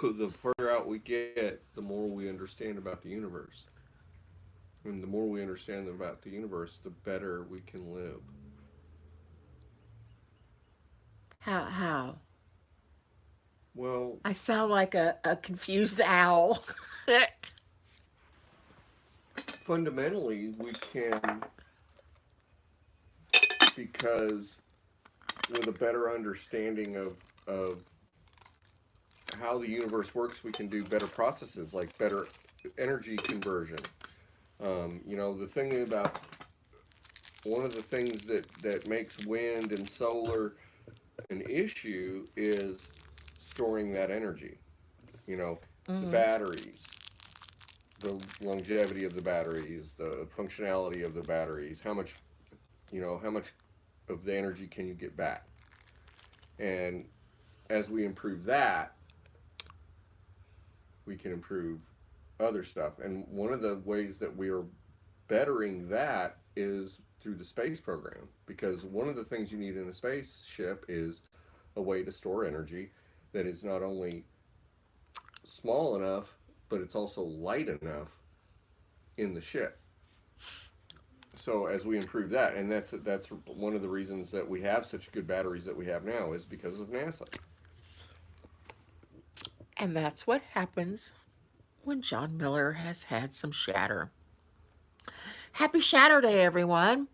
The further out we get, the more we understand about the universe. And the more we understand about the universe, the better we can live. How? Well, I sound like a confused owl. fundamentally, we can, because with a better understanding of how the universe works, we can do better processes like better energy conversion. The thing about one of the things that makes wind and solar an issue is storing that energy. The Hmm. batteries, the longevity of the batteries, the functionality of the batteries, how much of the energy can you get back? And as we improve that, we can improve other stuff. And one of the ways that we are bettering that is through the space program, because one of the things you need in a spaceship is a way to store energy that is not only small enough, but it's also light enough in the ship. So as we improve that, and that's one of the reasons that we have such good batteries that we have now is because of NASA. And that's what happens when John Miller has had some shatter. Happy Shatterday, everyone.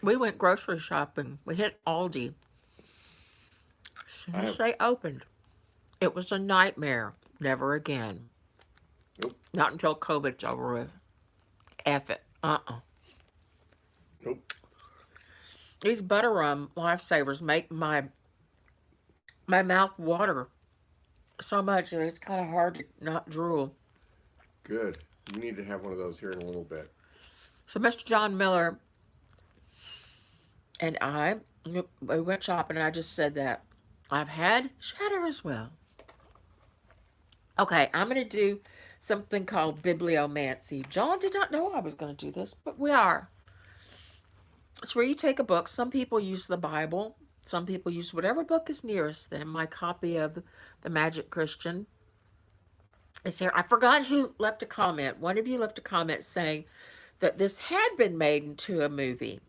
We went grocery shopping. We hit Aldi. As soon I as have they opened, it was a nightmare. Never again. nope, Not until COVID's over with. F it. nope. These butter rum lifesavers make my mouth water so much that it's kind of hard to not drool. Good. You need to have one of those here in a little bit. So Mr. John Miller and I, we went shopping, and I just said that I've had shatter as well. Okay, I'm going to do something called bibliomancy. John did not know I was going to do this, but we are. It's where you take a book. Some people use the Bible. Some people use whatever book is nearest them. My copy of The Magic Christian is here. I forgot who left a comment. One of you left a comment saying that this had been made into a movie.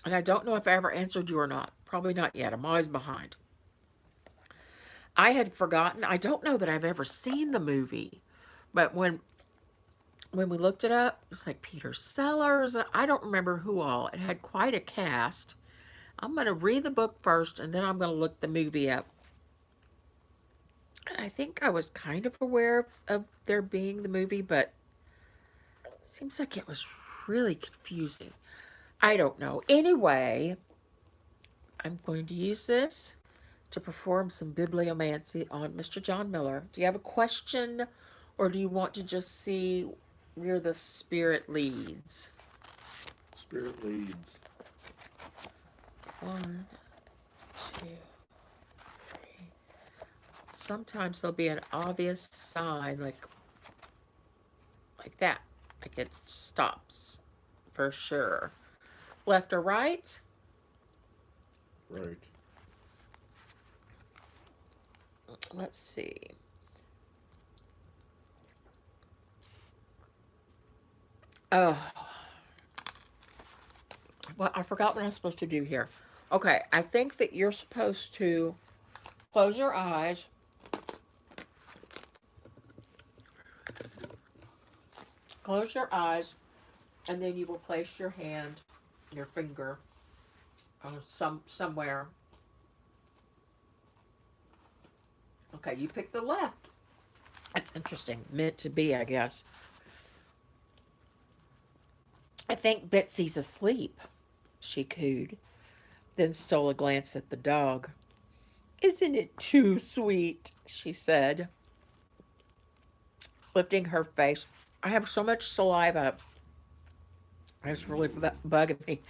And I don't know if I ever answered you or not. Probably not yet. I'm always behind. I had forgotten. I don't know that I've ever seen the movie. But when we looked it up, it's like Peter Sellers. I don't remember who all. It had quite a cast. I'm going to read the book first, and then I'm going to look the movie up. And I think I was kind of aware of there being the movie, but it seems like it was really confusing. I don't know. Anyway, I'm going to use this to perform some bibliomancy on Mr. John Miller. Do you have a question, or do you want to just see where the spirit leads? Spirit leads. One, two, three. Sometimes there'll be an obvious sign like that. Like it stops for sure. Left or right? Right. Let's see. Oh, well, I forgot what I'm supposed to do here. Okay, I think that you're supposed to close your eyes, close your eyes, and then you will place your hand, your finger, somewhere. Okay, you pick the left. That's interesting. Meant to be, I guess. I think Betsy's asleep, she cooed, then stole a glance at the dog. Isn't it too sweet? She said, lifting her face. I have so much saliva. It's really bugging me.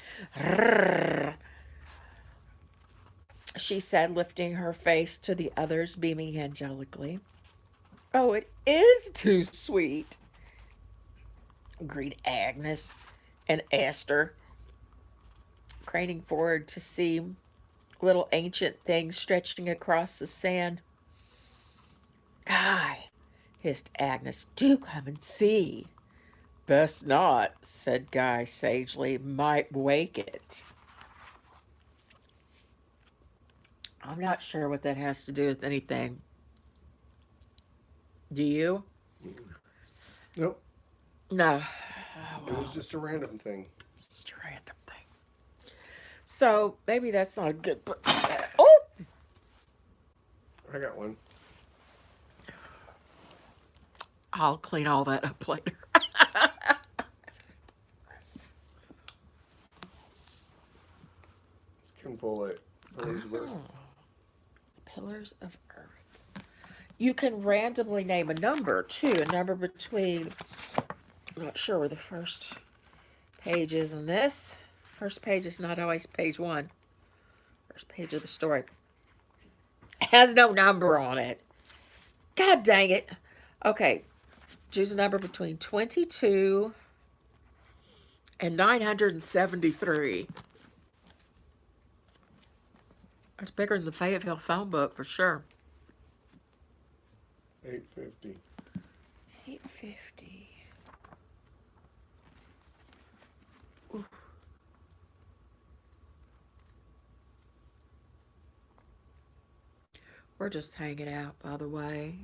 She said, lifting her face to the others, beaming angelically. Oh, it is too sweet, agreed Agnes and Esther, craning forward to see. little ancient things stretching across the sand. Guy, hissed Agnes, do come and see. Best not, said Guy sagely. Might wake it. I'm not sure what that has to do with anything. Do you? Nope. No. Oh, It was well, just a random thing. just a random thing. So maybe that's not a good book. Oh, I got one. I'll clean all that up later. It's Kim Follett, Pillars of Earth. Oh, Pillars of Earth. You can randomly name a number too, a number between. I'm not sure where the first page is in this. First page is not always page one. First page of the story. It has no number on it. God dang it. Okay, choose a number between 22 and 973. It's bigger than the Fayetteville phone book for sure. 850. 850. We're just hanging out, by the way.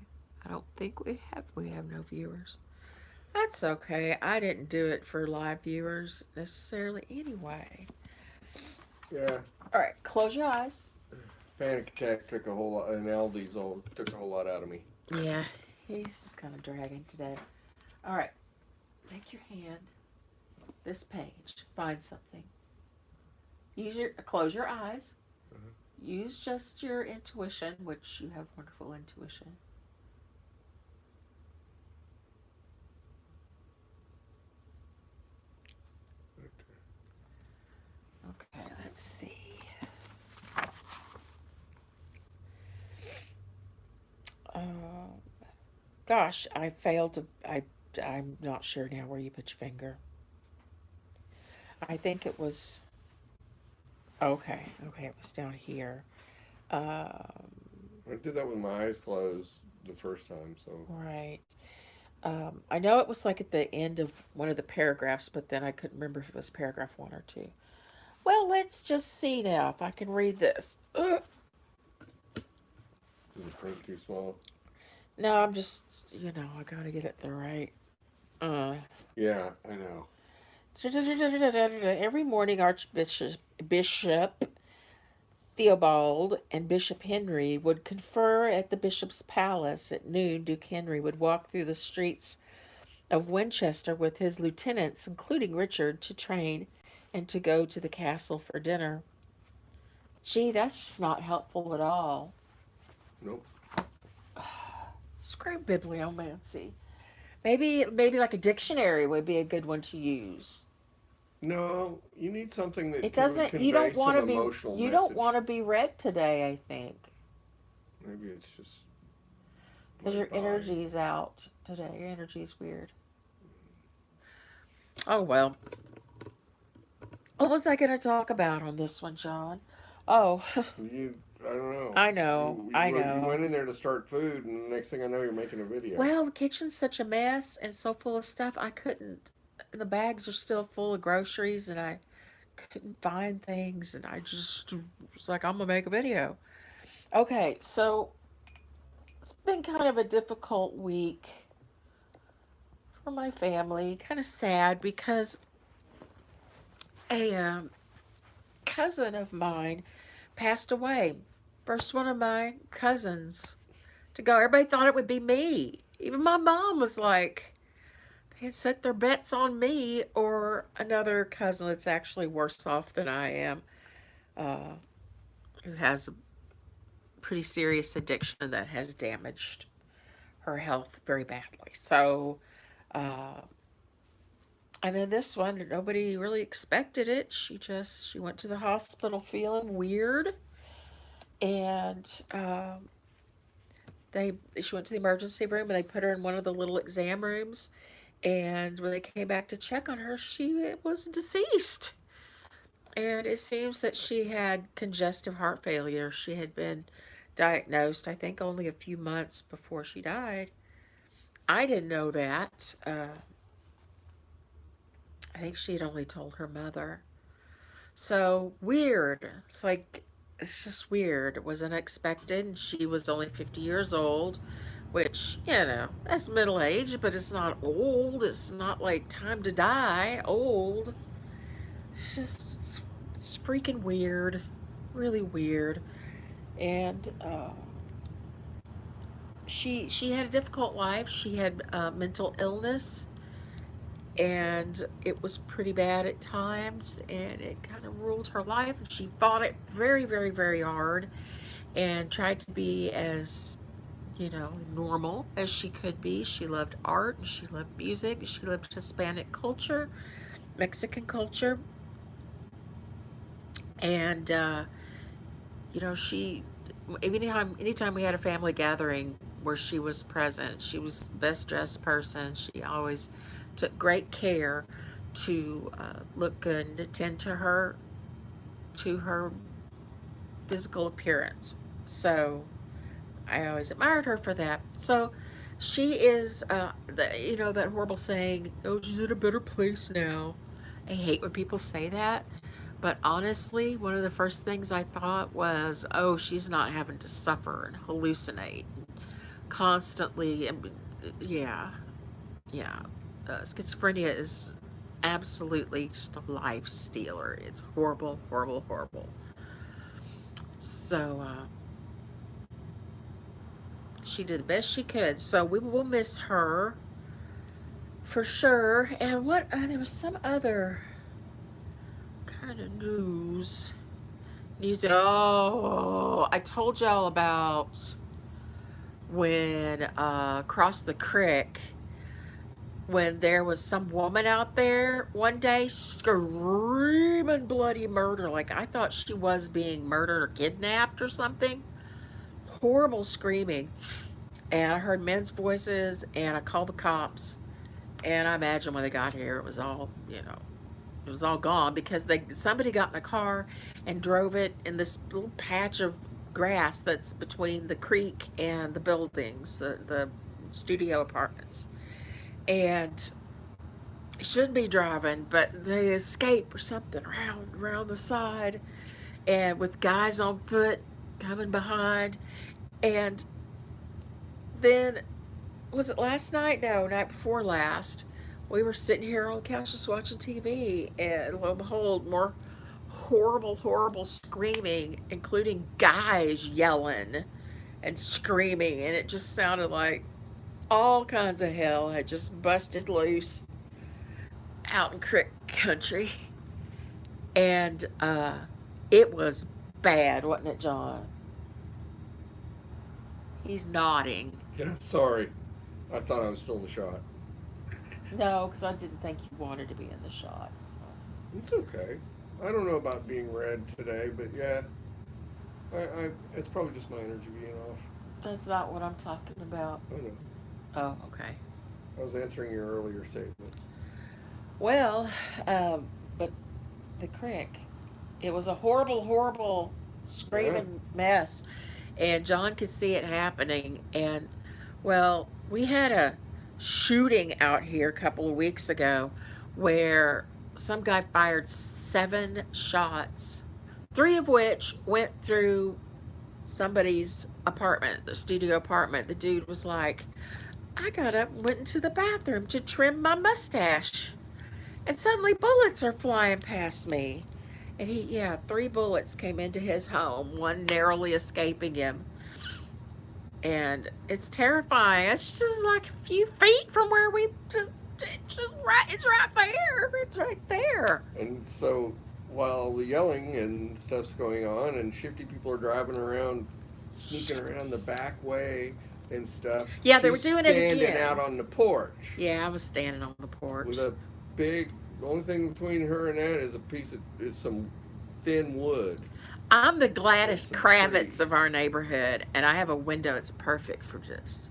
I don't think we have no viewers. That's okay. I didn't do it for live viewers necessarily anyway. Yeah. All right, close your eyes. Panic attack took a whole lot, and Aldi's all took a whole lot out of me. Yeah, he's just kind of dragging today. All right, take your hand. This page. Find something. Close your eyes. Uh-huh. Use just your intuition, which you have wonderful intuition. Okay, let's see. Um, Gosh, I failed to. I'm not sure now where you put your finger. I think it was. Okay, okay, it was down here. Um, I did that with my eyes closed the first time, so right. I know it was like at the end of one of the paragraphs, but then I couldn't remember if it was paragraph one or two. Well, let's just see now if I can read this. is the print too small? No, I'm just, I gotta get it the right. Uh, Yeah, I know. every morning, Bishop Theobald and Bishop Henry would confer at the bishop's palace. At noon, Duke Henry would walk through the streets of Winchester with his lieutenants, including Richard, to train and to go to the castle for dinner. Gee, that's just not helpful at all. Nope. Screw bibliomancy. Maybe like a dictionary would be a good one to use. No, you need something It that would doesn't. You convey don't want some to be. emotional You don't message. want to be read today. I think Maybe it's just because my your vibe. energy's out today. Your energy's weird. Oh well. What was I going to talk about on this one, John? Oh, I don't know. I know. I You know. went in there to start food, and the next thing I know, you're making a video. Well, the kitchen's such a mess and so full of stuff. I couldn't. The bags are still full of groceries, and I couldn't find things, and I just was like, I'm gonna make a video. Okay, so it's been kind of a difficult week for my family. Kind of sad because a cousin of mine passed away. First one of my cousins to go. Everybody thought it would be me. Even my mom was like, they had set their bets on me or another cousin that's actually worse off than I am, uh, who has a pretty serious addiction that has damaged her health very badly. So, uh, and then this one, nobody really expected it. She went to the hospital feeling weird, and she went to the emergency room and they put her in one of the little exam rooms. And when they came back to check on her, she was deceased. And it seems that she had congestive heart failure. She had been diagnosed, I think, only a few months before she died. I didn't know that. I think she had only told her mother. So weird. It's like, it's just weird. It was unexpected. And she was only 50 years old, which, that's middle age, but it's not old. It's not like time to die old. It's freaking weird. Really weird. And she had a difficult life. She had mental illness, and it was pretty bad at times, and it kind of ruled her life. And she fought it very, very, very hard, and tried to be as normal as she could be. She loved art, and she loved music, and she loved Hispanic culture, Mexican culture, and she anytime we had a family gathering where she was present, she was the best dressed person. She always took great care to look good and attend to her physical appearance. So I always admired her for that. So she is, that horrible saying, "Oh, she's in a better place now." I hate when people say that, but honestly, one of the first things I thought was, "Oh, she's not having to suffer and hallucinate constantly." And yeah, yeah, schizophrenia is absolutely just a life stealer. It's horrible, horrible, horrible. So she did the best she could. So we will miss her for sure. And there was some other kind of news. Oh, I told y'all about when across the creek, when there was some woman out there one day screaming bloody murder. Like, I thought she was being murdered or kidnapped or something. Horrible screaming. And I heard men's voices, and I called the cops. And I imagine when they got here, it was all gone, because somebody got in a car and drove it in this little patch of grass that's between the creek and the buildings, the studio apartments. And shouldn't be driving, but they escape or something around the side, and with guys on foot coming behind. And then, was it last night? No, night before last. We were sitting here on the couch just watching TV, and lo and behold, more horrible, horrible screaming, including guys yelling and screaming, and it just sounded like all kinds of hell had just busted loose out in Crick Country. And it was bad, wasn't it, John? He's nodding. Yeah, sorry. I thought I was still in the shot. No, because I didn't think you wanted to be in the shots. It's okay. I don't know about being red today, but yeah, it's probably just my energy being off. That's not what I'm talking about. I know. Oh, okay. I was answering your earlier statement. Well, but the crick, it was a horrible, horrible Yeah. screaming mess, and John could see it happening. And well, we had a shooting out here a couple of weeks ago where some guy fired 7 shots, three of which went through somebody's apartment, the studio apartment. The dude was like, "I got up and went into the bathroom to trim my mustache, and suddenly bullets are flying past me." And yeah, 3 bullets came into his home, one narrowly escaping him. And it's terrifying. It's just like a few feet from where we it's right there. It's right there. And so while the yelling and stuff's going on, and shifty people are driving around, sneaking around the back way and stuff, Yeah, they were she's doing it standing out again. on the porch Yeah, I was standing on the porch. with a big. The only thing between her and that is a piece of is some thin wood I'm the and Gladys some Kravitz of trees. our neighborhood, and I have a window that's perfect for just.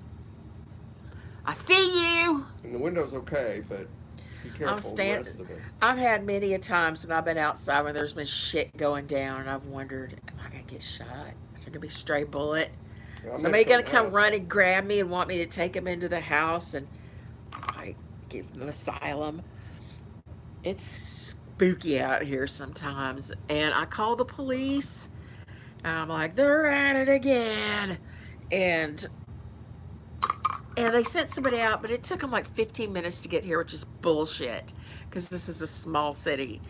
I see you. And the window's okay, but Be I'm careful the standing. rest of it. I've had many a times when I've been outside when there's been shit going down, and I've wondered, am I gonna get shot? Is there gonna be a stray bullet? I'm gonna Somebody come gonna come out. run and grab me and want me to take him into the house and like give him asylum? It's spooky out here sometimes, and I call the police, and I'm like, they're at it again, and they sent somebody out, but it took them like 15 minutes to get here, which is bullshit because this is a small city.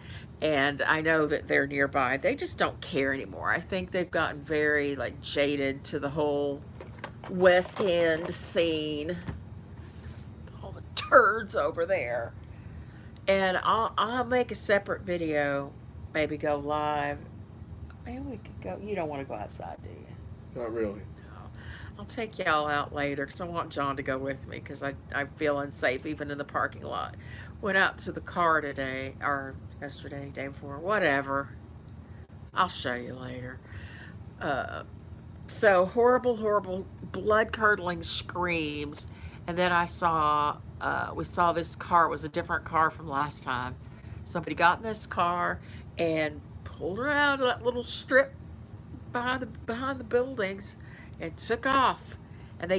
And I know that they're nearby. They just don't care anymore. I think they've gotten very like jaded to the whole West End scene, all the turds over there. And I'll make a separate video, maybe go live. Maybe we could go. You don't want to go outside, do you? Not really. No. I'll take y'all out later because I want John to go with me because I feel unsafe even in the parking lot. Went out to the car today, or yesterday, day before, whatever. I'll show you later. Uh, so horrible, horrible, blood curdling screams. And then we saw this car. It was a different car from last time. Somebody got in this car and pulled her out of that little strip behind the buildings and took off. And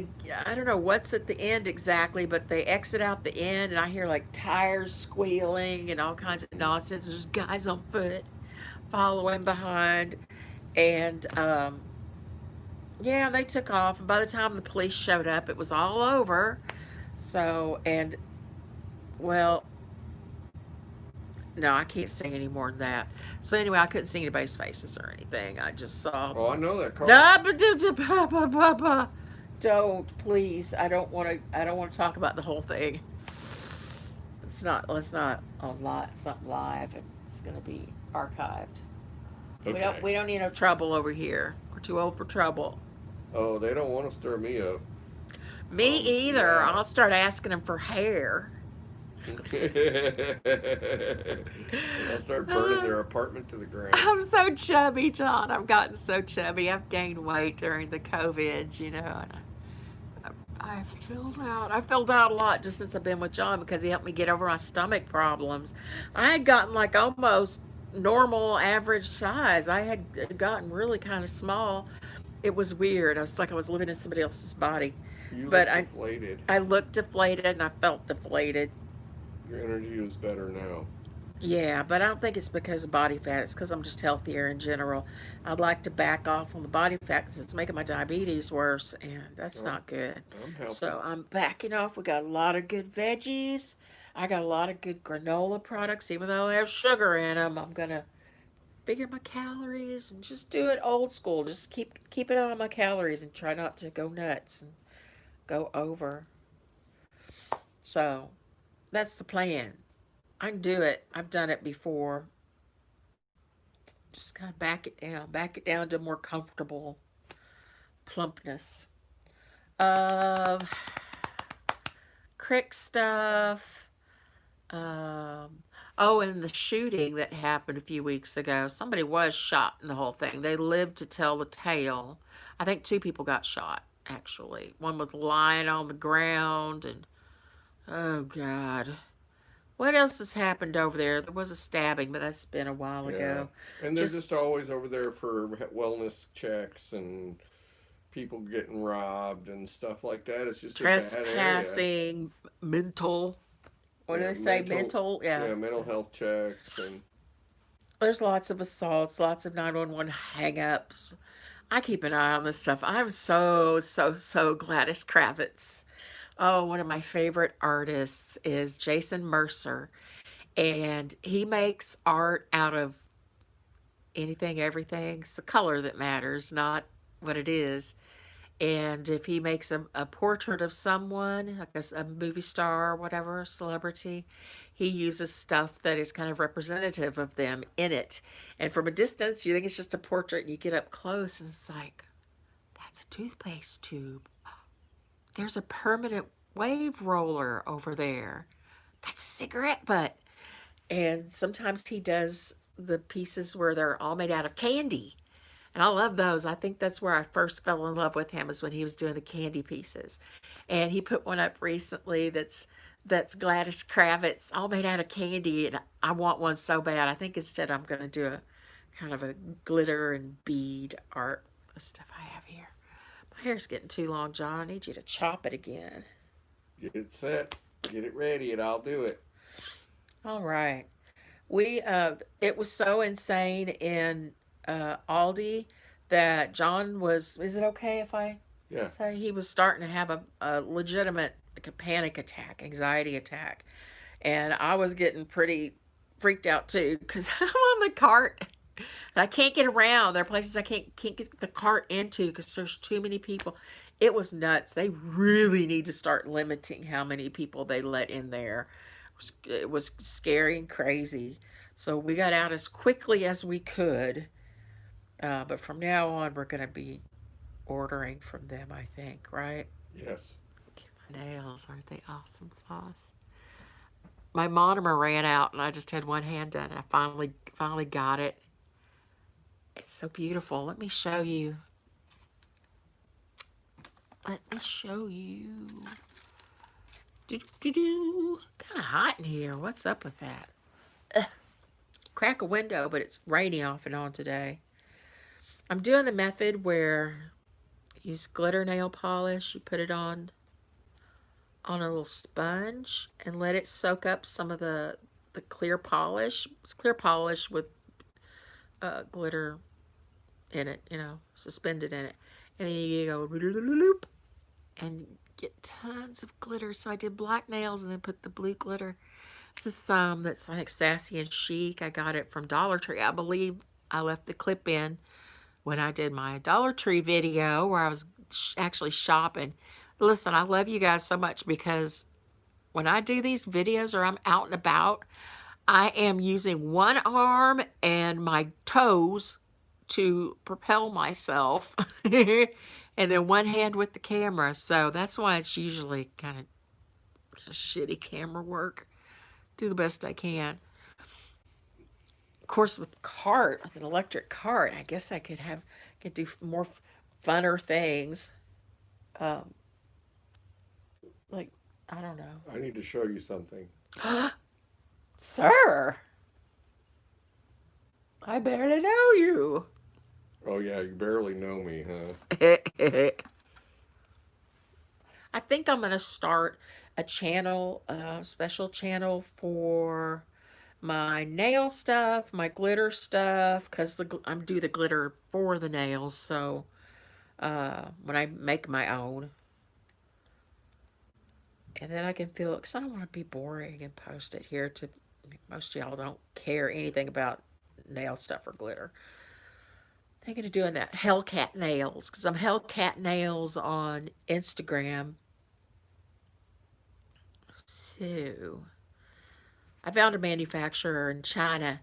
I don't know what's at the end exactly, but they exit out the end, and I hear like tires squealing and all kinds of nonsense. There's guys on foot following behind, and yeah, they took off. And by the time the police showed up, it was all over. So, and well, no, I can't say any more than that. So anyway, I couldn't see anybody's faces or anything. I just saw. Oh, I know that car. Don't please. I don't want to. I don't want to talk about the whole thing. It's not. Let's not on live. It's not live, and it's going to be archived. We don't. Okay. We don't need no trouble over here. We're too old for trouble. Oh, they don't want to stir me up. Me Mom's either. mad. I'll start asking them for hair. And they'll start burning their apartment to the ground. I'm so chubby, John. I've gotten so chubby. I've gained weight during the COVID, and I filled out. I filled out a lot just since I've been with John because he helped me get over my stomach problems. I had gotten like almost normal average size. I had gotten really kind of small. It was weird. I was like I was living in somebody else's body. You But look I deflated. I looked deflated and I felt deflated. Your energy is better now. Yeah, but I don't think it's because of body fat. It's because I'm just healthier in general. I'd like to back off on the body fat because it's making my diabetes worse, and that's Oh, not good. I'm healthy. So I'm backing off. We got a lot of good veggies. I got a lot of good granola products, even though they have sugar in them. I'm gonna figure my calories and just do it old school. Just keep it on my calories and try not to go nuts and go over. So that's the plan. I can do it. I've done it before. Just gotta back it down to more comfortable plumpness. Uh, crick stuff. Um, oh, and the shooting that happened a few weeks ago. Somebody was shot in the whole thing. They lived to tell the tale. I think two people got shot, actually. One was lying on the ground, and oh, God. What else has happened over there? There was a stabbing, but that's been a while Yeah. ago. And they're Just just always over there for wellness checks and people getting robbed and stuff like that. It's just a bad area. trespassing, mental. What do Yeah, they say? mental, Mental? Yeah. yeah, mental health checks and There's lots of assaults, lots of 911 hang-ups. I keep an eye on this stuff. I'm so, so, so Gladys Kravitz. Oh, one of my favorite artists is Jason Mercer. And he makes art out of anything, everything. It's the color that matters, not what it is. And if he makes a portrait of someone, like a movie star or whatever, celebrity, he uses stuff that is kind of representative of them in it. And from a distance, you think it's just a portrait, and you get up close, and it's like, that's a toothpaste tube. There's a permanent wave roller over there. That's a cigarette butt. And sometimes he does the pieces where they're all made out of candy. And I love those. I think that's where I first fell in love with him is when he was doing the candy pieces. And he put one up recently that's that's Gladys Kravitz, all made out of candy, and I want one so bad. I think instead I'm going to do a kind of a glitter and bead art stuff I have here. My hair's getting too long, John. I need you to chop it again. Get it set, get it ready, and I'll do it. All right. It was so insane in Aldi that John was. Is it okay if I Yeah. say he was starting to have a legitimate like a panic attack, anxiety attack, and I was getting pretty freaked out too because I'm on the cart. I can't get around. There are places I can't get the cart into because there's too many people. It was nuts. They really need to start limiting how many people they let in there. It was scary and crazy. So we got out as quickly as we could. But from now on, we're going to be ordering from them, I think, right? Yes. My nails, aren't they awesome sauce? My monomer ran out and I just had one hand done and I finally got it. It's so beautiful. Let me show you. Let me show you. Kind of hot in here. What's up with that? Ugh. Crack a window, but it's raining off and on today. I'm doing the method where you use glitter nail polish. You put it on a little sponge and let it soak up some of the clear polish. It's clear polish with glitter in it, suspended in it. And then you go loop and get tons of glitter. So I did black nails and then put the blue glitter. This is some that's like sassy and chic. I got it from Dollar Tree. I believe I left the clip in when I did my Dollar Tree video where I was actually shopping. Listen, I love you guys so much because when I do these videos or I'm out and about, I am using one arm and my toes to propel myself, and then one hand with the camera. So that's why it's usually kind of shitty camera work. Do the best I can. Of course, with cart, with an electric cart, I guess I could do more funner things. Um, like I don't I need to show you something. know, sir. I barely know you. Oh yeah, you barely know me, huh? I think I'm gonna start a channel, special channel for my nail stuff, my glitter stuff, because I'm do the glitter for the nails. So when I make my own, and then I can feel because I don't want to be boring and post it here to most of y'all don't care anything about nail stuff or glitter. Thinking of doing that Hellcat nails because I'm Hellcat nails on Instagram. So I found a manufacturer in China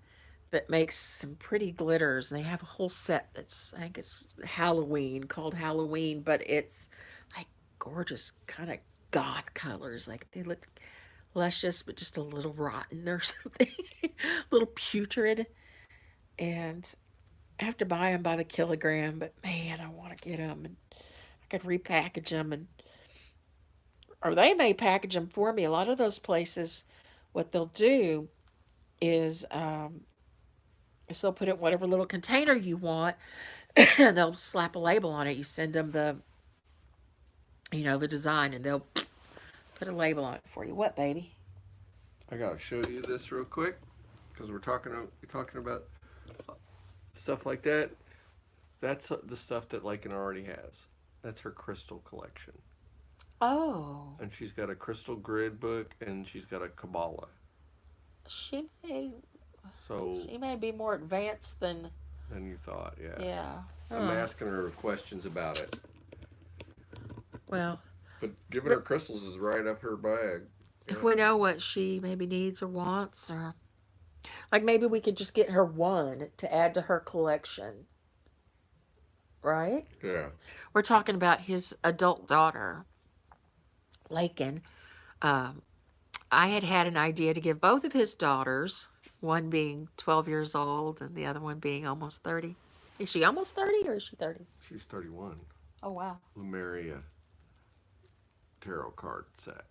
that makes some pretty glitters. They have a whole set that's I think it's Halloween called Halloween, but it's like gorgeous kind of goth colors. Like they look luscious, but just a little rotten or something, a little putrid. And I have to buy them by the kilogram, but man, I want to get them and I could repackage them and or they may package them for me. A lot of those places, what they'll do is they'll put it in whatever little container you want, and they'll slap a label on it. You send them the design, and they'll put a label on it for you. What, baby? I gotta show you this real quick because we're talking about stuff like that. That's the stuff that Lycan already has. That's her crystal collection, Oh, and she's got a crystal grid book, and she's got a Kabbalah. she may So she may be more advanced than than you thought, yeah. yeah. I'm Huh. asking her questions about it, Well, but giving her crystals is right up her bag. if Yeah, we know what she maybe needs or wants, or like maybe we could just get her one to add to her collection, right? yeah. We're talking about his adult daughter, Lakin. Um, I had had an idea to give both of his daughters, one being 12 years old and the other one being almost 30. Is she almost 30 or is she 30? She's 31. Oh, wow. Lumeria tarot card set.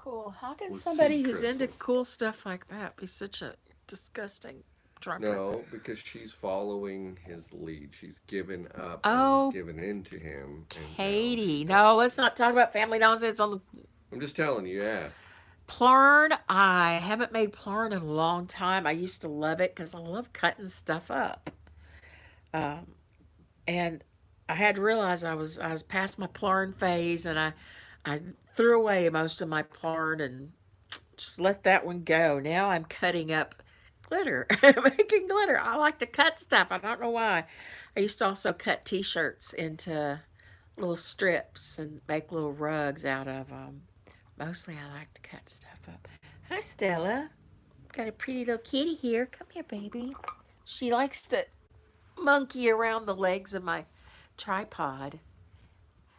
cool. How can with somebody seed who's into crystals. cool stuff like that be such a disgusting drunkard? No, because she's following his lead. She's given up and Oh, given in to him, and now she Katie. does. No, let's not talk about family nonsense on the I'm just telling you, you asked. Plurn. I haven't made Plurn in a long time. I used to love it because I love cutting stuff up. Um, and I had to realize I was past my Plurn phase, and I threw away most of my Plurn and just let that one go. Now I'm cutting up glitter, making glitter. I like to cut stuff. I don't know why. I used to also cut T-shirts into little strips and make little rugs out of them. Mostly I like to cut stuff up. Hi, Stella. Got a pretty little kitty here. Come here, baby. She likes to monkey around the legs of my tripod.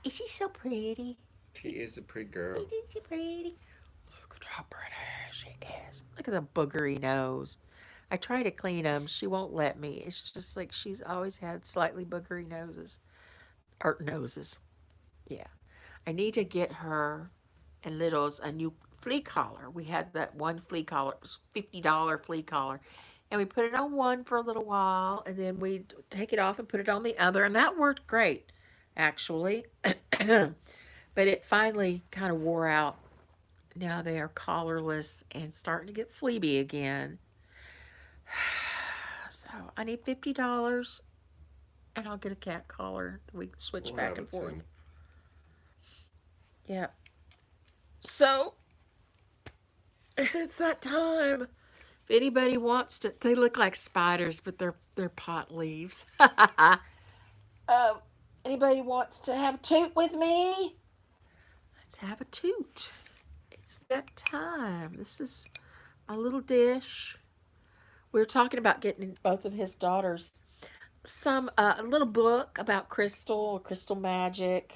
Is she so pretty? She is a pretty girl. Isn't she pretty? Look at how pretty she is. Look at the boogery nose. I try to clean them. She won't let me. It's just like she's always had slightly boogery noses. Or noses. Yeah. I need to get her and Littles a new flea collar. We had that one flea collar. It was $50 flea collar. And we put it on one for a little while, and then we'd take it off and put it on the other, and that worked great, actually. But it finally kind of wore out. Now they are collarless and starting to get fleeby again. So I need $50, and I'll get a cat collar that we can switch We'll back have and it forth. soon. Yeah. So it's that time. If anybody wants to, they look like spiders, but they're pot leaves. Anybody wants to have a toot with me? Let's have a toot. It's that time. This is a little dish. We were talking about getting both of his daughters some a little book about crystal magic,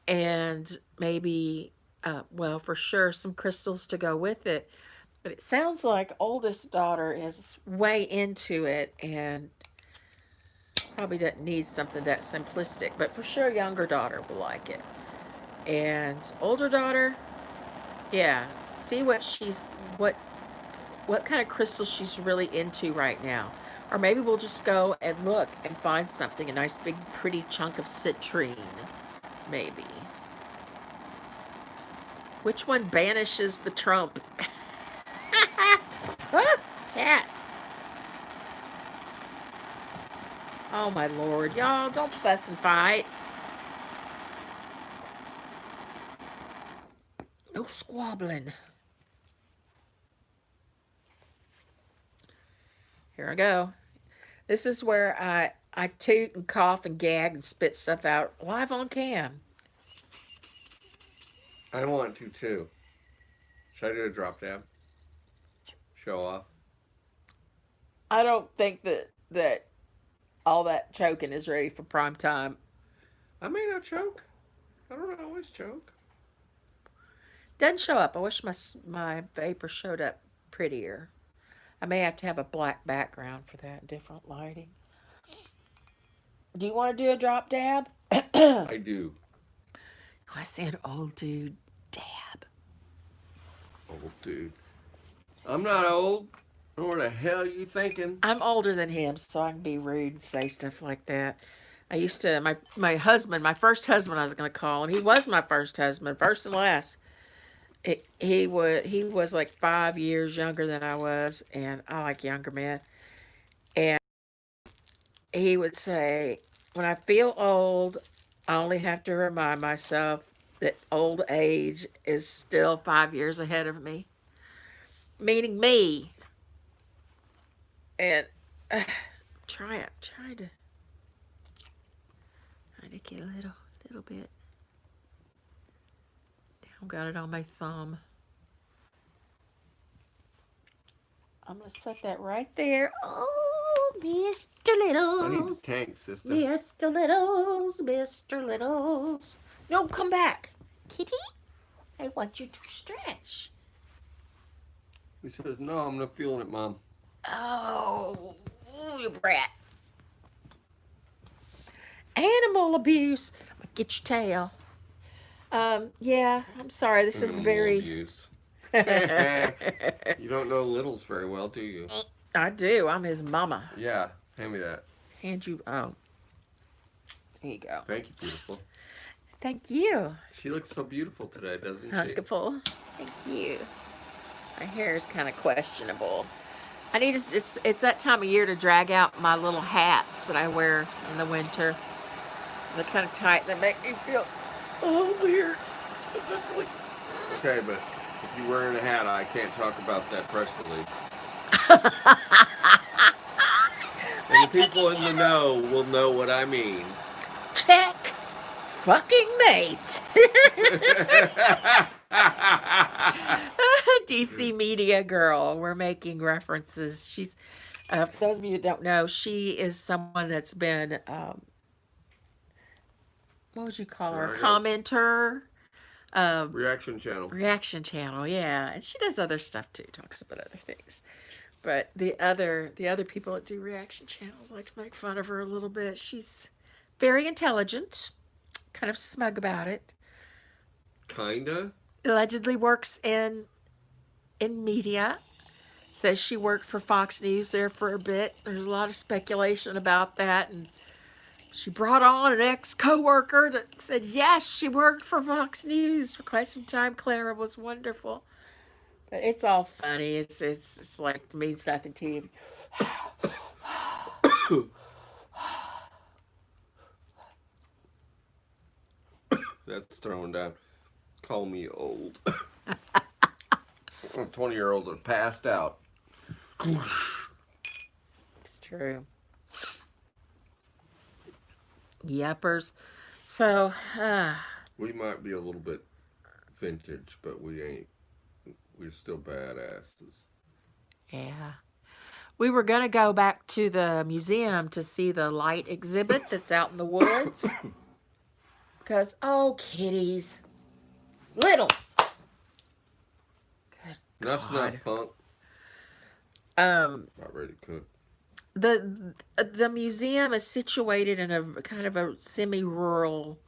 and maybe well, for sure, some crystals to go with it. But it sounds like oldest daughter is way into it and probably doesn't need something that simplistic. But for sure, younger daughter will like it. And older daughter, yeah, see what kind of crystal she's really into right now. Or maybe we'll just go and look and find something, a nice big pretty chunk of citrine, maybe. Which one banishes the Trump? Ah, cat. Oh my lord, y'all, don't fuss and fight. No squabbling. Here I go. This is where I toot and cough and gag and spit stuff out live on cam. I want to too. Should I do a drop dab? Show off? I don't think that all that choking is ready for prime time. I may not choke. I don't always choke. Doesn't show up. I wish my vapor showed up prettier. I may have to have a black background for that, different lighting. Do you want to do a drop dab? I do. I see an old dude dab. Old dude. I'm not old. What the hell you thinking? I'm older than him, so I can be rude and say stuff like that. I used to my husband, my first husband. I was going to call him. He was my first husband, first and last. He was like 5 years younger than I was, and I like younger men. And he would say, "When I feel old, I only have to remind myself that old age is still 5 years ahead of me," meaning me. And trying to get a little bit. Now got it on my thumb. I'm gonna set that right there. Oh, Mr. I need the Littles, tank, sister. Mr. Littles, Mr. Littles. No, come back, Kitty. I want you to stretch. He says, no, I'm not feeling it, Mom. Oh, you brat. Animal abuse. Get your tail. Yeah, I'm sorry. This is Animal very abuse. You don't know littles very well, do you? I do. I'm his mama. Yeah, hand me that. Hand you. Oh, here you go. Thank you, beautiful. Thank you. She looks so beautiful today, doesn't she? Hunkful. Thank you. My hair is kind of questionable. I need to, it's that time of year to drag out my little hats that I wear in the winter. They're kind of tight. They make me feel weird. It's like, Okay, but if you're wearing a hat, I can't talk about that press release. And the people in the know will know what I mean. check fucking mate. DC Media Girl. We're making references. She's, for those of you that don't know, she is someone that's been, what would you call her? A I got commenter. reaction channel. Reaction channel, yeah. And she does other stuff too, talks about other things. But the other people that do reaction channels like to make fun of her a little bit. She's very intelligent, kind of smug about it. Kinda. Allegedly works in media. Says she worked for Fox News there for a bit. There's a lot of speculation about that, and she brought on an ex coworker that said yes, she worked for Fox News for quite some time. Clara was wonderful, but it's all funny. It's like it means nothing to you. That's thrown down. Call me old. A 20-year-old that passed out. It's true. Yepers. So, We might be a little bit vintage, but we ain't. We're still badasses. yeah. We were going to go back to the museum to see the light exhibit that's out in the woods. Because, oh, kitties. Littles. Good Enough's enough, God. punk. Um, About ready to cook. the museum is situated in a kind of a semi-rural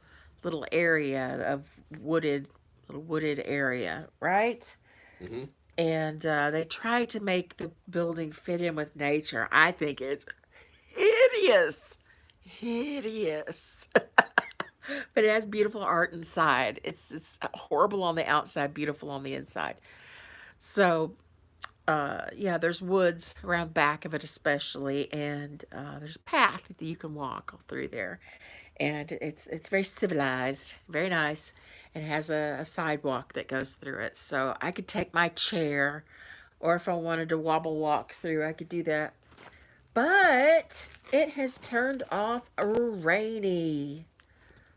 little area of wooded little wooded area, right? Mm-hmm. And they try to make the building fit in with nature. I think it's hideous, hideous. But it has beautiful art inside. It's horrible on the outside, beautiful on the inside. So yeah, there's woods around the back of it, especially, and there's a path that you can walk through there, and it's very civilized, very nice, and has a sidewalk that goes through it. So I could take my chair, or if I wanted to wobble walk through, I could do that. But it has turned off rainy,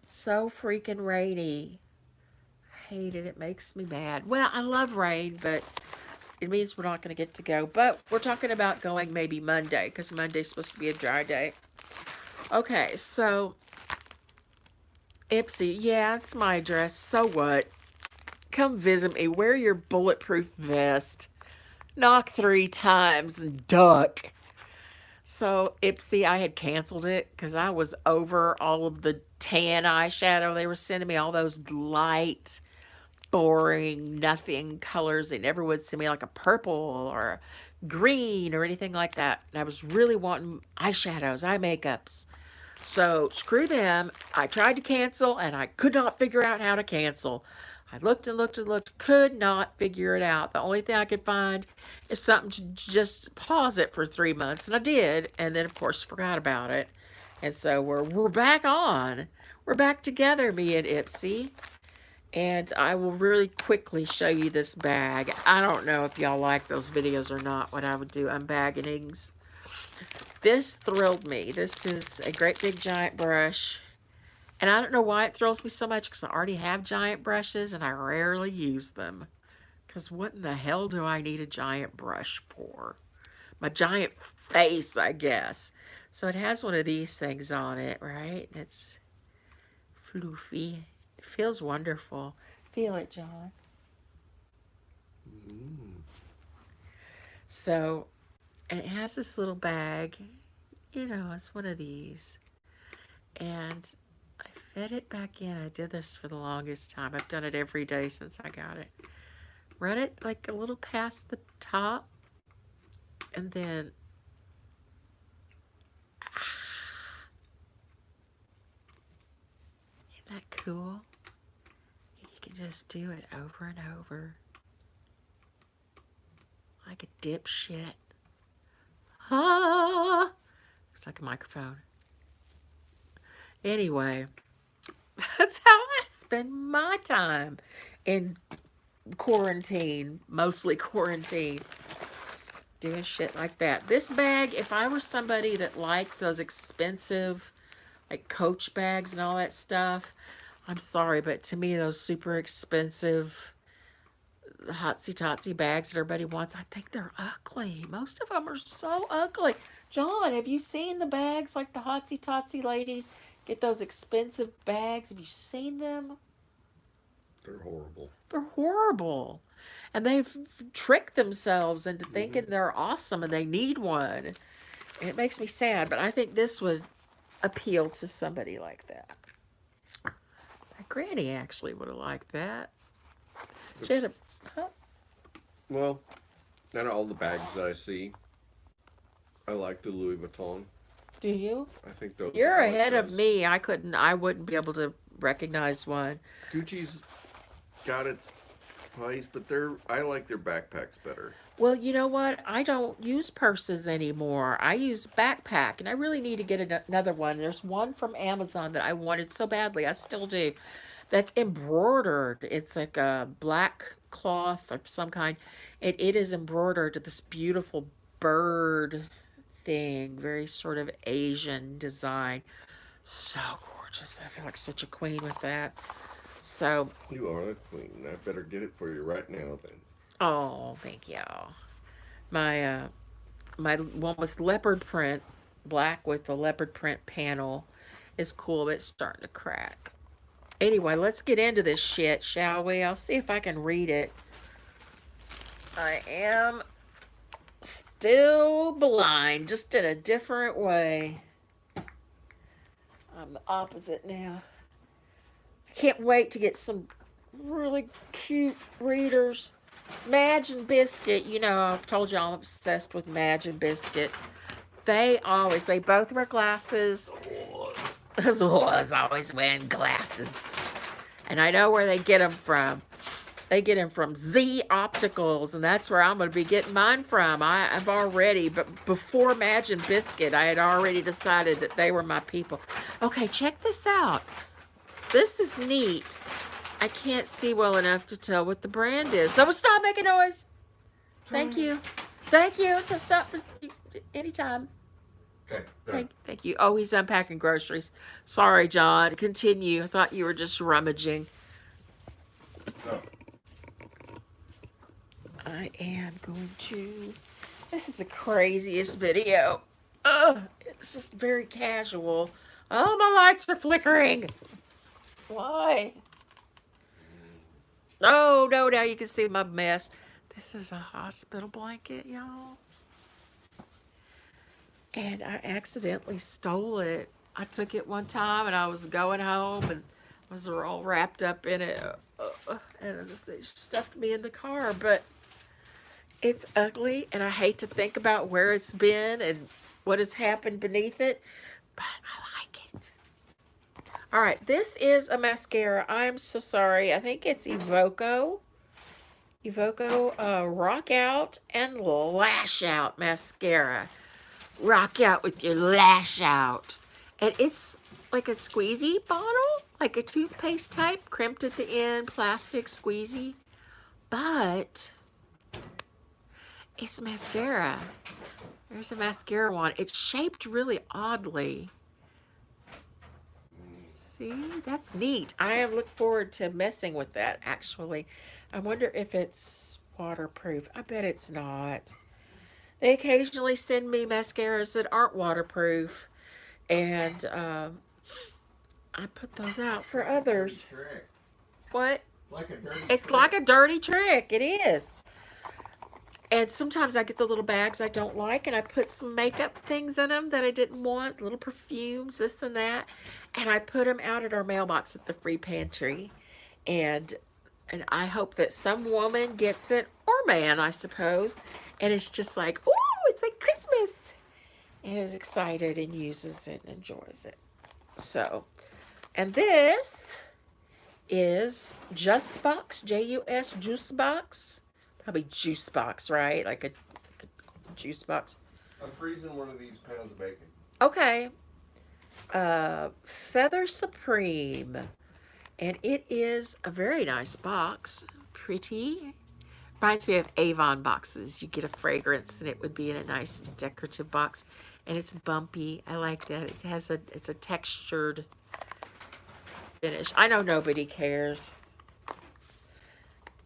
so freaking rainy. I hate it. It makes me mad. Well, I love rain, but it means we're not going to get to go. But we're talking about going maybe Monday because Monday's supposed to be a dry day. Okay, so Ipsy, yeah, it's my address. So what? Come visit me. Wear your bulletproof vest. Knock 3 times and duck. So Ipsy, I had canceled it because I was over all of the tan eyeshadow they were sending me, all those light boring, nothing colors. They never would send me like a purple or green or anything like that. And I was really wanting eyeshadows, eye makeups. So screw them. I tried to cancel and I could not figure out how to cancel. I looked and looked and looked, could not figure it out. The only thing I could find is something to just pause it for 3 months. And I did. And then, of course, forgot about it. And so we're back on. We're back together, me and Ipsy. And I will really quickly show you this bag. I don't know if y'all like those videos or not, what I would do unbaggings. This thrilled me. This is a great big giant brush. And I don't know why it thrills me so much because I already have giant brushes and I rarely use them. Because what in the hell do I need a giant brush for? My giant face, I guess. So it has one of these things on it, right? It's floofy. It feels wonderful. Feel it, John. Mm. So, and it has this little bag. You know, it's one of these. And I fed it back in. I did this for the longest time. I've done it every day since I got it. Run it like a little past the top, and then isn't that cool? You can just do it over and over like a dipshit. Ah, it's like a microphone. Anyway, that's how I spend my time in quarantine, mostly quarantine, doing shit like that. This bag, if I were somebody that liked those expensive, like Coach bags and all that stuff, I'm sorry, but to me, those super expensive hotsy totsy bags that everybody wants, I think they're ugly. Most of them are so ugly. John, have you seen the bags like the hotsy totsy ladies get those expensive bags? Have you seen them? They're horrible. They're horrible. And they've tricked themselves into Mm-hmm. thinking they're awesome and they need one. And it makes me sad, but I think this would appeal to somebody like that. My granny actually would have liked that. She It's, had a. Huh? well, out of all the bags that I see, I like the Louis Vuitton. Do you? I think those. You're I like ahead of those. me. I wouldn't be able to recognize one. Gucci's got its place, but they're. I like their backpacks better. Well, you know what? I don't use purses anymore. I use backpack, and I really need to get another one. There's one from Amazon that I wanted so badly. I still do. That's embroidered. It's like a black cloth of some kind. It is embroidered to this beautiful bird thing, very sort of Asian design. So gorgeous. I feel like such a queen with that. So, You are the queen. I better get it for you right now, then. oh, thank you. My my one with leopard print, black with the leopard print panel is cool, but it's starting to crack. Anyway, let's get into this shit, shall we? I'll see if I can read it. I am still blind, just in a different way. I'm the opposite now. I can't wait to get some really cute readers. Madge and Biscuit, you know, I've told you I'm obsessed with Madge and Biscuit. They both wear glasses. Those boys always wearing glasses. And I know where they get them from. They get them from Z Opticals, and that's where I'm going to be getting mine from. I've already, but before Madge and Biscuit, I had already decided that they were my people. Okay, check this out. This is neat. I can't see well enough to tell what the brand is. So stop making noise. Thank you. Thank you. To stop anytime. Okay. Thank you. Oh, he's unpacking groceries. Sorry, John. Continue. I thought you were just rummaging. No. I am going to. This is the craziest video. Ugh, it's just very casual. Oh, my lights are flickering. Why? Oh, no, now you can see my mess. This is a hospital blanket, y'all. And I accidentally stole it. I took it one time and I was going home and was all wrapped up in it. And they stuffed me in the car. But it's ugly and I hate to think about where it's been and what has happened beneath it. But I like it. All right, this is a mascara. I'm so sorry. I think it's Evoco. Evoco Rock Out and Lash Out mascara. Rock out with your lash out. And it's like a squeezy bottle, like a toothpaste type, crimped at the end, plastic squeezy. But it's mascara. There's a mascara one. It's shaped really oddly. See, that's neat. I look forward to messing with that actually. I wonder if it's waterproof. I bet it's not. They occasionally send me mascaras that aren't waterproof, and I put those out for others. Trick. What? It's like a dirty It's trick. like a dirty trick. It is. And sometimes I get the little bags I don't like, and I put some makeup things in them that I didn't want, little perfumes, this and that, and I put them out at our mailbox at the free pantry. And And I hope that some woman gets it, or man, I suppose, and it's just like, ooh, it's like Christmas, and is excited and uses it and enjoys it. So, and this is Just Box, J-U-S, Juice Box. Probably Juice Box, right? Like a juice box. I'm freezing one of these pounds of bacon. Okay. Feather Supreme. And it is a very nice box. Pretty. Reminds me of Avon boxes. You get a fragrance and it would be in a nice decorative box. And it's bumpy. I like that. It's a textured finish. I know nobody cares.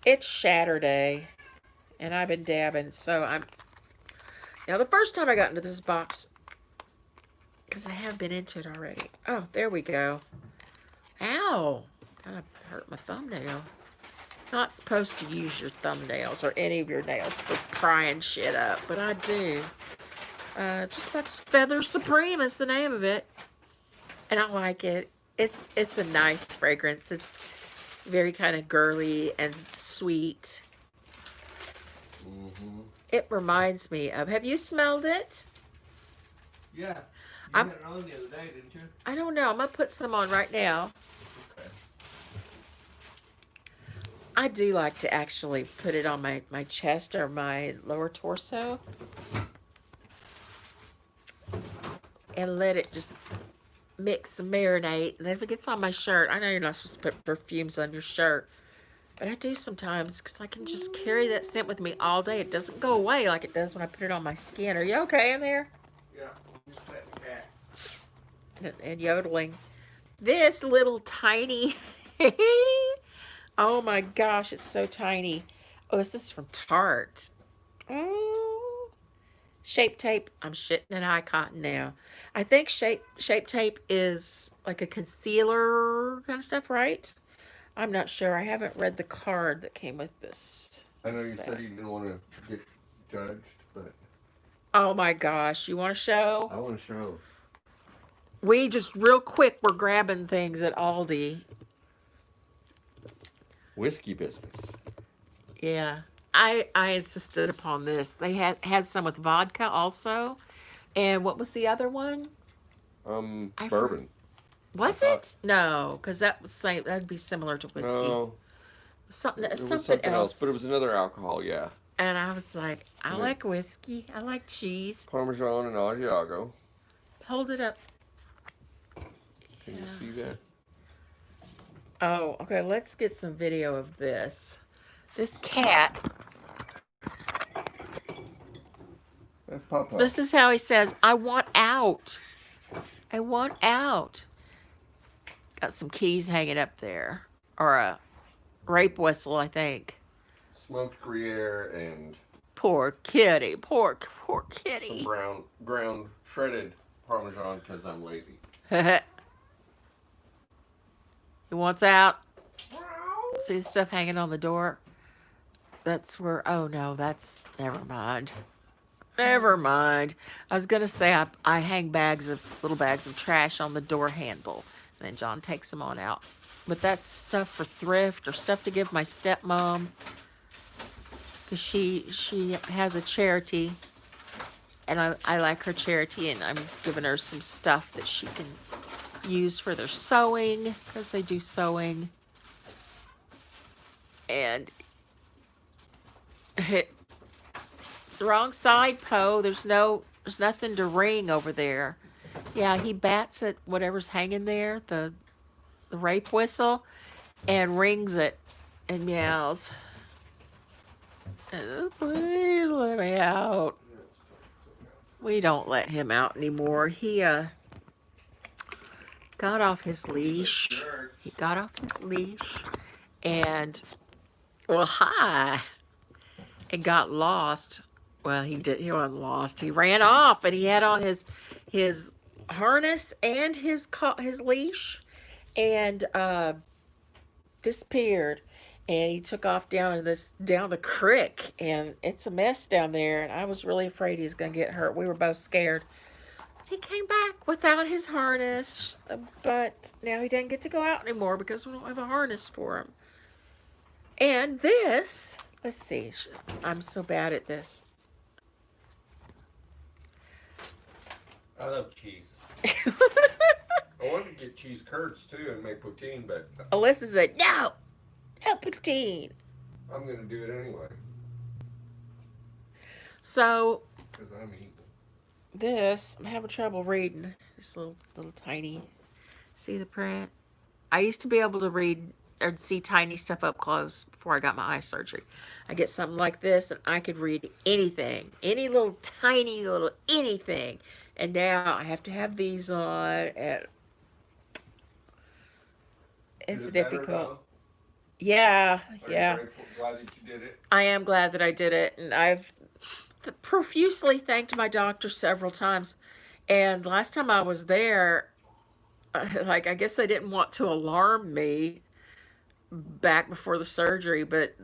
It's Shatterday. And I've been dabbing. So I'm now the first time I got into this box, because I have been into it already. Oh, there we go. Ow. Kind of hurt my thumbnail. Not supposed to use your thumbnails or any of your nails for prying shit up, but I do. Just about Feather Supreme is the name of it, and I like it. It's a nice fragrance. It's very kind of girly and sweet. Mm-hmm. It reminds me of. Have you smelled it? Yeah. You I'm. had it on the other day, didn't you? I don't know. I'm gonna put some on right now. Okay. I do like to actually put it on my chest or my lower torso and let it just mix and marinate. And then if it gets on my shirt, I know you're not supposed to put perfumes on your shirt, but I do sometimes because I can just carry that scent with me all day. It doesn't go away like it does when I put it on my skin. Are you okay in there? Yeah. I'm just petting the cat. And yodeling. This little tiny. Oh my gosh, it's so tiny. Oh, this is from Tarte. Oh, Shape Tape. I'm shitting an eye cotton now. I think Shape Tape is like a concealer kind of stuff, right? I'm not sure. I haven't read the card that came with I know this you bag. said you didn't want to get judged, but Oh my gosh, you want to show? I want to show We just real quick we're grabbing things at Aldi. whiskey business. Yeah. I insisted upon this. They had some with vodka also. And what was the other one? I for, Bourbon. I was thought it? No, because that would say that'd be similar to whiskey. no, it was Something something else, else. but it was another alcohol. Yeah, And I was like, I and then like whiskey. I like cheese. Parmesan and Asiago. Hold it up. Can you Yeah. see that? Oh, okay. Let's get some video of this. This cat. That's Papa. This is how he says, "I want out. I want out." Got some keys hanging up there, or a rape whistle, I think. Smoked Gruyere and Poor kitty. Poor some kitty. ground shredded Parmesan because I'm lazy. He wants out. See the stuff hanging on the door? That's where. Oh no, that's. Never mind. Never mind. I was gonna say I hang little bags of trash on the door handle, and then John takes them on out. But that's stuff for thrift or stuff to give my stepmom, because she has a charity, and I like her charity, and I'm giving her some stuff that she can use for their sewing, because they do sewing. And it's the wrong side, Poe. There's nothing to ring over there. Yeah, he bats at whatever's hanging there, the rape whistle, and rings it and meows. Please let me out. We don't let him out anymore. He got off his leash. He got off his leash and well, hi, and got lost. Well, he did. He wasn't lost. He ran off, and he had on his harness and his leash, and disappeared. And he took off down the creek, and it's a mess down there. And I was really afraid he was gonna get hurt. We were both scared. He came back without his harness, but now he doesn't get to go out anymore because we don't have a harness for him. And this, let's see, I'm so bad at this. I love cheese. I wanted to get cheese curds too and make poutine, but Alyssa said, no, no poutine. I'm gonna do it anyway So because I'm evil. this, I'm having trouble reading. This little tiny, see the print? I used to be able to read or see tiny stuff up close before I got my eye surgery. I get something like this and I could read anything, any little tiny little anything. And now I have to have these on, and Is it's it better difficult. though? Yeah, Are you yeah. grateful, glad that you did it? I am glad that I did it, and I've profusely thanked my doctor several times. And last time I was there, like I guess they didn't want to alarm me back before the surgery, but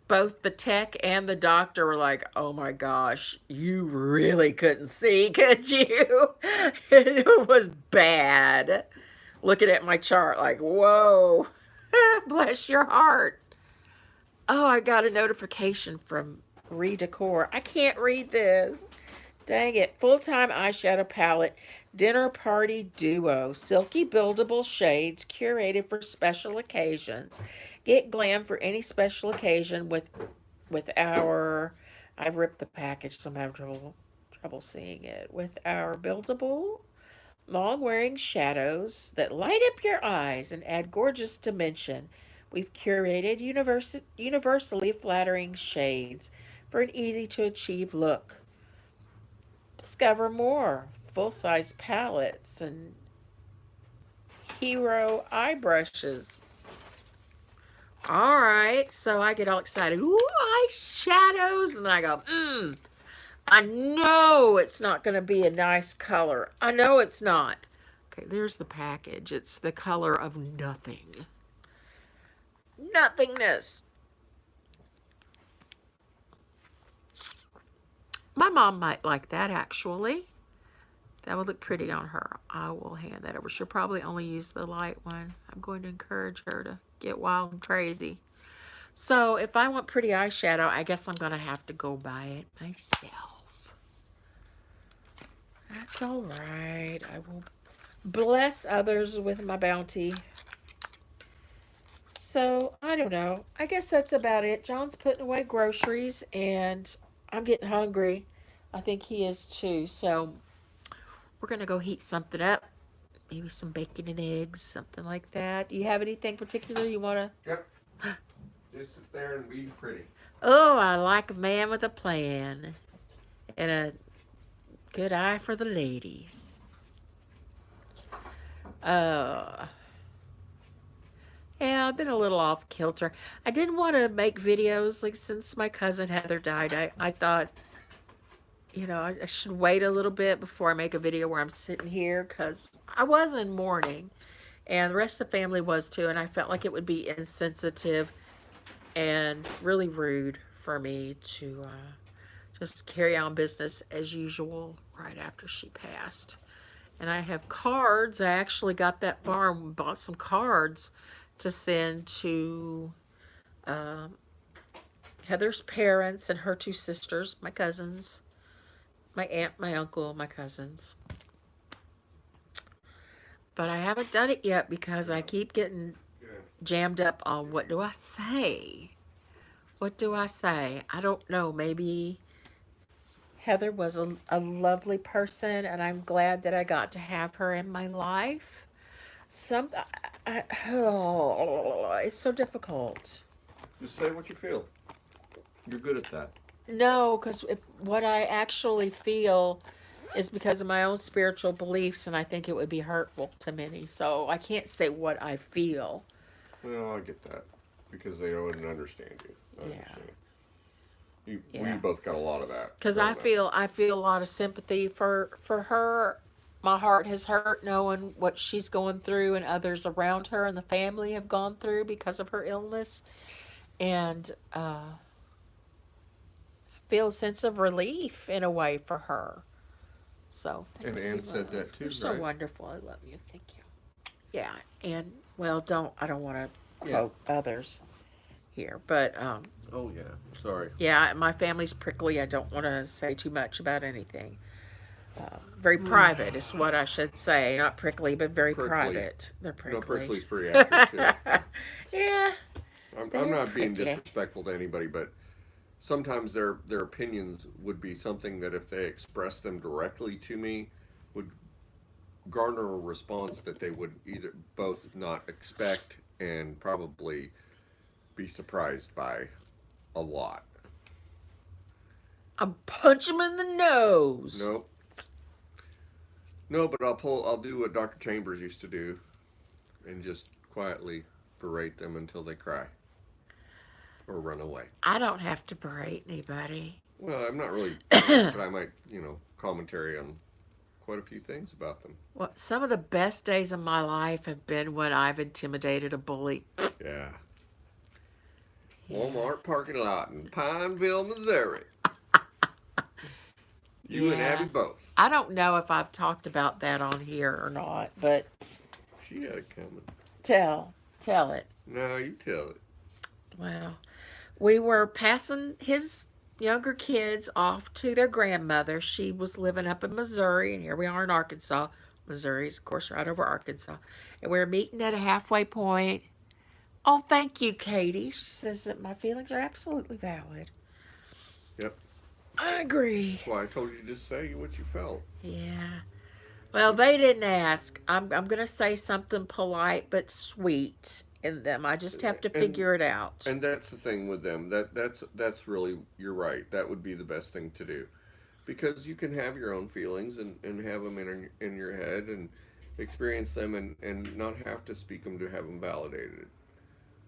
both the tech and the doctor were like, "Oh my gosh, you really couldn't see, could you?" It was bad. Looking at my chart, like, "Whoa, bless your heart." Oh, I got a notification from Redecor. I can't read this. Dang it. Full time eyeshadow palette. Dinner Party Duo. Silky buildable shades curated for special occasions. Get glam for any special occasion with our. I ripped the package, so I'm having trouble seeing it. With our buildable long wearing shadows that light up your eyes and add gorgeous dimension. We've curated universally flattering shades for an easy to achieve look. Discover more full size palettes and hero eye brushes. All right, so I get all excited. Ooh, eyeshadows. And then I go, I know it's not going to be a nice color. I know it's not. Okay, there's the package. It's the color of nothing. Nothingness. My mom might like that actually. That would look pretty on her. I will hand that over. She'll probably only use the light one. I'm going to encourage her to get wild and crazy. So if I want pretty eyeshadow, I guess I'm going to have to go buy it myself. That's all right. I will bless others with my bounty. So I don't know. I guess that's about it. John's putting away groceries and I'm getting hungry. I think he is too. So we're going to go heat something up. Maybe some bacon and eggs, something like that. Do you have anything particular you want Yep. Just sit there and be pretty. Oh, I like a man with a plan and a good eye for the ladies. Uh, yeah, I've been a little off kilter. I didn't want to make videos like since my cousin Heather died. I thought, I should wait a little bit before I make a video where I'm sitting here because I was in mourning and the rest of the family was too. And I felt like it would be insensitive and really rude for me to just carry on business as usual right after she passed. And I have cards. I actually got that far and bought some cards to send to um, Heather's parents and her two sisters, my cousins, my aunt, my uncle, my cousins. But I haven't done it yet because I keep getting Good. jammed up on what do I say? What do I say? I don't know. Maybe Heather was a lovely person, and I'm glad that I got to have her in my life. Some, it's so difficult. Just say what you feel. You're good at that. No, because what I actually feel is because of my own spiritual beliefs, and I think it would be hurtful to many. So I can't say what I feel. Well, I get that because they wouldn't understand you. I Yeah, understand. We yeah. both got a lot of that Because growing up. I feel a lot of sympathy for her. My heart has hurt knowing what she's going through and others around her and the family have gone through because of her illness, and feel a sense of relief in a way for her. So thank And you, Ann said love. that You're too, so right? wonderful. I love you. Thank you. Yeah, and well, I don't want to Yeah. quote others. here. But Oh yeah. Sorry. yeah, my family's prickly. I don't want to say too much about anything. Very private is what I should say. Not prickly, but very Prickly. private. They're No, prickly. prickly's pretty accurate too. Yeah, I'm they're not being prickly. disrespectful to anybody, but sometimes their opinions would be something that if they expressed them directly to me would garner a response that they would either both not expect and probably be surprised by a lot. I'm punch them in the nose. Nope. No, but I'll do what Dr. Chambers used to do and just quietly berate them until they cry or run away. I don't have to berate anybody. Well, I'm not really trying, but I might, commentary on quite a few things about them. Well, some of the best days of my life have been when I've intimidated a bully. Yeah. Yeah. Walmart parking lot in Pineville, Missouri. You and Abby Yeah. both. I don't know if I've talked about that on here or not, but She had it coming. tell it. No, you tell it. Well, we were passing his younger kids off to their grandmother. She was living up in Missouri, and here we are in Arkansas. Missouri's, of course, right over Arkansas. And we were meeting at a halfway point. Oh, thank you, Katie. She says that my feelings are absolutely valid. Yep. I agree. That's why I told you to just say what you felt. Yeah. Well, they didn't ask. I'm going to say something polite but sweet in them. I just have to And figure it out. and that's the thing with them. That's really, you're right. That would be the best thing to do. Because you can have your own feelings and have them in your head and experience them and not have to speak them to have them validated.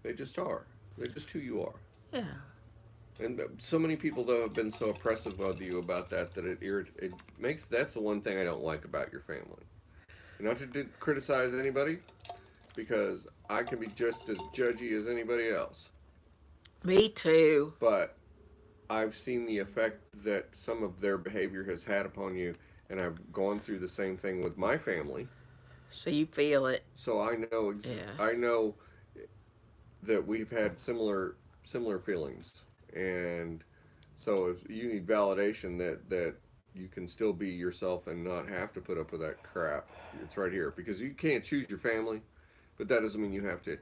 They just are. They're just who you are. Yeah. And so many people though have been so oppressive of you about that it makes that's the one thing I don't like about your family. And not to criticize anybody because I can be just as judgy as anybody else, Me too. but I've seen the effect that some of their behavior has had upon you, and I've gone through the same thing with my family. So you feel it. So Yeah. I know that we've had similar feelings, and so if you need validation that you can still be yourself and not have to put up with that crap, it's right here because you can't choose your family, but that doesn't mean you have to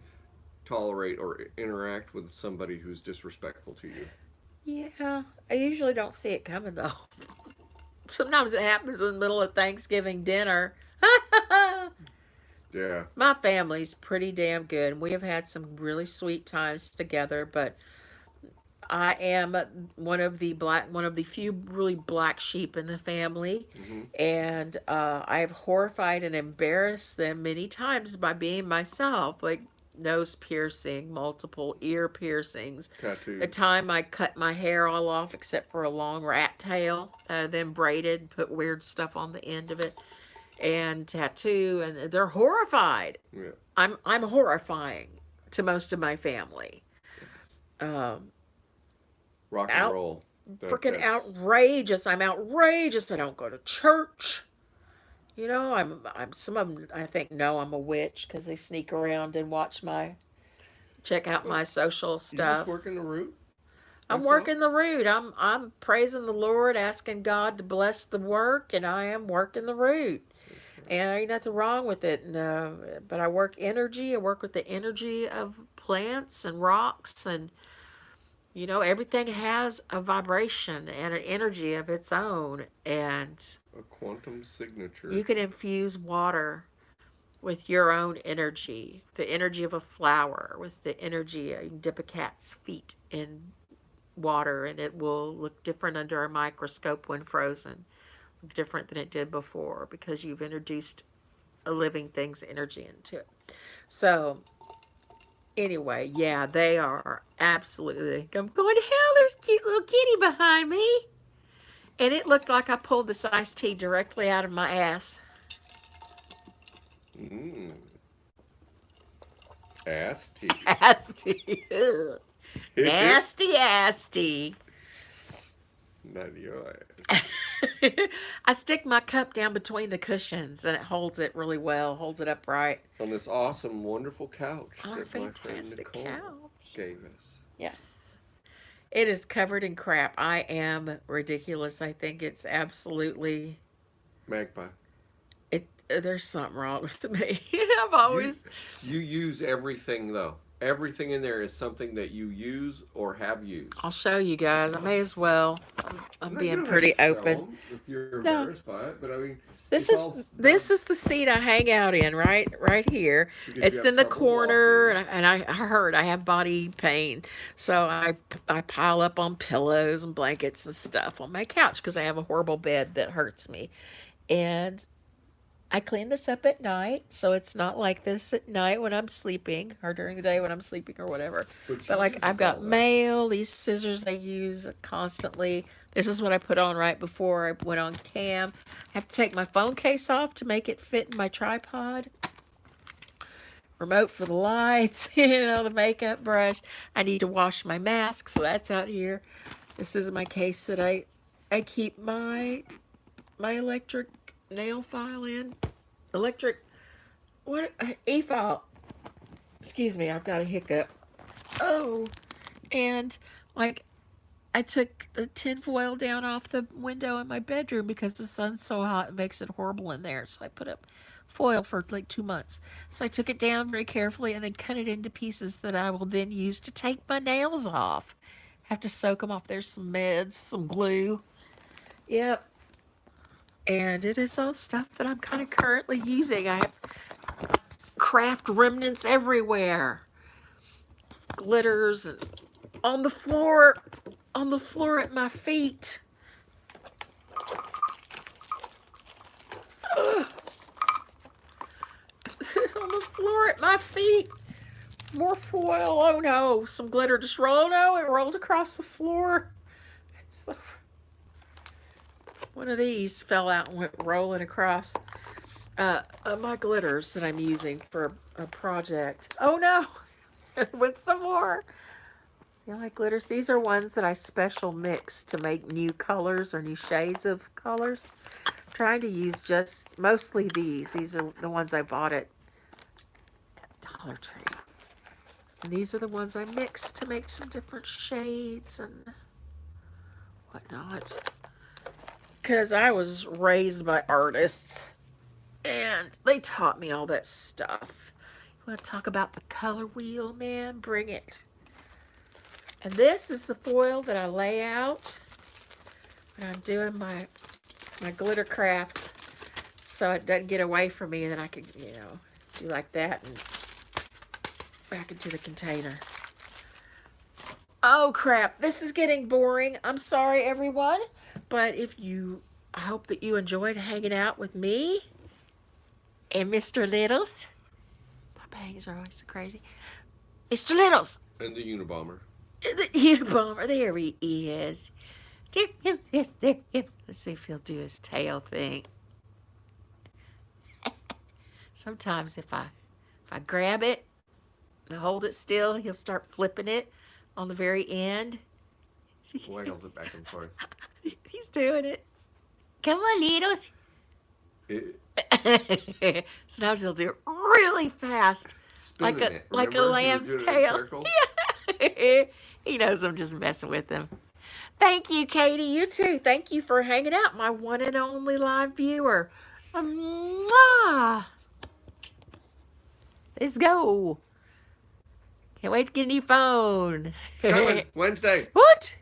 tolerate or interact with somebody who's disrespectful to you. Yeah. I usually don't see it coming though. Sometimes it happens in the middle of Thanksgiving dinner. Yeah. My family's pretty damn good. We have had some really sweet times together, but I am one of the few really black sheep in the family, Mm-hmm. and I have horrified and embarrassed them many times by being myself, like nose piercing, multiple ear piercings. The Tattoos. time I cut my hair all off except for a long rat tail, then braided, put weird stuff on the end of it, and tattoo, and they're horrified. Yeah. I'm horrifying to most of my family. Um, Rock and out roll. freaking That's outrageous. I'm outrageous. I don't go to church. You know, I'm some of them I think know I'm a witch because they sneak around and check out well, my social you just stuff. work in the root. I'm That's all. working the root. I'm praising the Lord, asking God to bless the work, and I am working the root. That's right. And ain't nothing wrong with it. No, but I work energy. I work with the energy of plants and rocks, and everything has a vibration and an energy of its own. And A quantum signature. you can infuse water with your own energy, the energy of a flower, with the energy. You can dip a cat's feet in water, and it will look different under a microscope when frozen, different than it did before because you've introduced a living thing's energy into it. So, anyway, yeah, they are absolutely. I'm going to hell. There's a cute little kitty behind me. And it looked like I pulled this iced tea directly out of my ass. Mmm. Ass tea. Ass tea. Nasty ass tea. Not your ass. I stick my cup down between the cushions and it holds it really well, holds it upright. On this awesome, wonderful couch On a that my friend fantastic Nicole couch. gave us. Yes. It is covered in crap. I am ridiculous. I think it's absolutely Magpie. it. There's something wrong with me. I've You always. you use everything though. Everything in there is something that you use or have I'll used. show you guys. I may as well. I'm No, you being don't have to pretty show open. them if you're No, embarrassed by it. But I mean, this it's is all they're this is the seat I hang out in, right here. because you It's have in the trouble corner, walking. and I heard I have body pain, so I pile up on pillows and blankets and stuff on my couch because I have a horrible bed that hurts me, and I clean this up at night, so it's not like this at night when I'm sleeping or during the day when I'm sleeping or whatever. But she But like I've uses got all that. mail, these scissors I use constantly. This is what I put on right before I went on cam. I have to take my phone case off to make it fit in my tripod. Remote for the lights, the makeup brush. I need to wash my mask, so that's out here. This is my case that I keep my electric nail file in. Electric what e-file. Excuse me, I've got a hiccup. Oh, and like I took the tinfoil down off the window in my bedroom because the sun's so hot it makes it horrible in there. So I put up foil for like 2 months. So I took it down very carefully and then cut it into pieces that I will then use to take my nails off. Have to soak them off. There's some meds, some glue. Yep. And it is all stuff that I'm kind of currently using. I have craft remnants everywhere. Glitters and on the floor at my feet. Ugh. On the floor at my feet. More foil. Oh no. Some glitter just rolled. Oh no, it rolled across the floor. So, one of these fell out and went rolling across my glitters that I'm using for a project. Oh no. With some more. See, I like glitters. These are ones that I special mix to make new colors or new shades of colors. I'm trying to use just mostly these. These are the ones I bought at Dollar Tree. And these are the ones I mixed to make some different shades and whatnot. Because I was raised by artists and they taught me all that stuff. You want to talk about the color wheel, man? Bring it. And this is the foil that I lay out when I'm doing my glitter crafts so it doesn't get away from me and then I can, do like that and back into the container. Oh crap, this is getting boring. I'm sorry everyone, but I hope that you enjoyed hanging out with me and Mr. Littles. My bangs are always so crazy. Mr. Littles, And the Unabomber. the Unabomber, there he is. Yes, there he is. Let's see if he'll do his tail thing. Sometimes if I grab it and hold it still, he'll start flipping it on the very end. Waggles it back and forth. He's doing it. Come on, Littles. It, Sometimes he'll do it really fast, like spinning it. a Remember? He was lamb's doing it in tail. circles. He knows I'm just messing with him. Thank you, Katie. You too. Thank you for hanging out, my one and only live viewer. Mwah. Let's go. Can't wait to get a new phone. It's coming Wednesday. What?